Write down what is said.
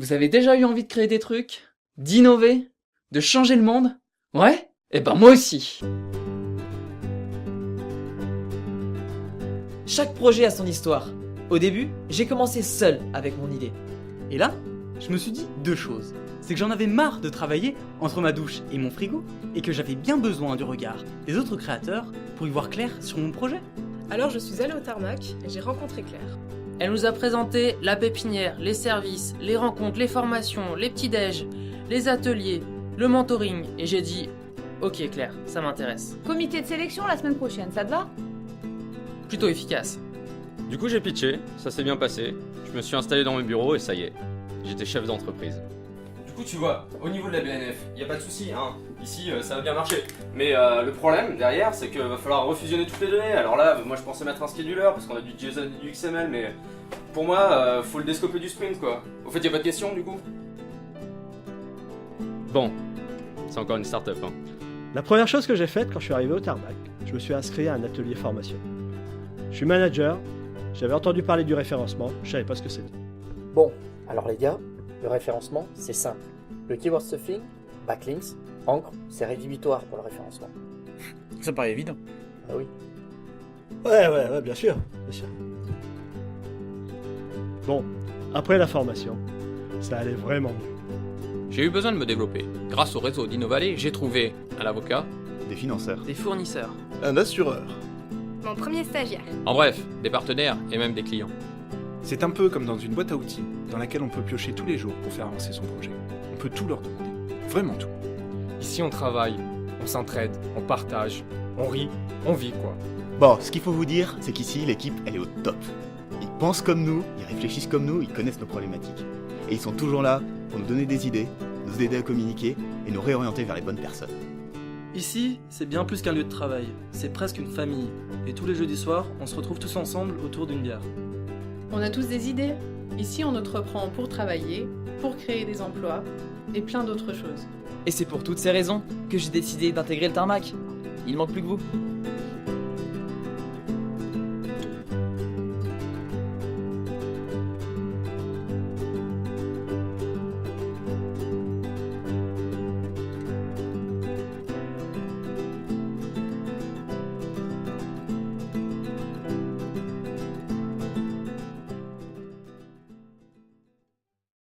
Vous avez déjà eu envie de créer des trucs? D'innover? De changer le monde? Ouais? Eh ben moi aussi. Chaque projet a son histoire. Au début, j'ai commencé seul avec mon idée. Et là, je me suis dit deux choses. C'est que j'en avais marre de travailler entre ma douche et mon frigo, et que j'avais bien besoin du regard des autres créateurs pour y voir clair sur mon projet. Alors je suis allée au tarmac et j'ai rencontré Claire. Elle nous a présenté la pépinière, les services, les rencontres, les formations, les petits-déj, les ateliers, le mentoring. Et j'ai dit, ok Claire, ça m'intéresse. Comité de sélection la semaine prochaine, ça te va? Plutôt efficace. Du coup, j'ai pitché, ça s'est bien passé. Je me suis installé dans mon bureau et ça y est, j'étais chef d'entreprise. Du coup, tu vois, au niveau de la BNF, y a pas de souci, hein. Ici, ça va bien marcher. Mais le problème derrière, c'est qu'il va falloir refusionner toutes les données. Alors là, moi je pensais mettre un scheduler parce qu'on a du JSON et du XML, mais pour moi, faut le descoper du sprint quoi. Au fait, y a pas de question du coup? Bon, c'est encore une start-up, hein. La première chose que j'ai faite quand je suis arrivé au tarmac, je me suis inscrit à un atelier formation. Je suis manager, j'avais entendu parler du référencement, je savais pas ce que c'était. Bon, alors les gars, le référencement, c'est simple. Le keyword stuffing, backlinks, encre, c'est rédhibitoire pour le référencement. Ça paraît évident. Ah oui. Ouais, bien sûr. Bon, après la formation, ça allait vraiment mieux. J'ai eu besoin de me développer. Grâce au réseau d'Innovalet, j'ai trouvé un avocat, des financeurs, des fournisseurs, un assureur. Mon premier stagiaire. en bref, des partenaires et même des clients. C'est un peu comme dans une boîte à outils, dans laquelle on peut piocher tous les jours pour faire avancer son projet. On peut tout leur demander. Vraiment tout. Ici on travaille, on s'entraide, on partage, on rit, on vit quoi. Bon, ce qu'il faut vous dire, c'est qu'ici, l'équipe, elle est au top. Ils pensent comme nous, ils réfléchissent comme nous, ils connaissent nos problématiques. Et ils sont toujours là pour nous donner des idées, nous aider à communiquer et nous réorienter vers les bonnes personnes. Ici, c'est bien plus qu'un lieu de travail, c'est presque une famille. Et tous les jeudis soirs, on se retrouve tous ensemble autour d'une bière. On a tous des idées. Ici, on entreprend pour travailler, pour créer des emplois et plein d'autres choses. Et c'est pour toutes ces raisons que j'ai décidé d'intégrer le tarmac. Il manque plus que vous.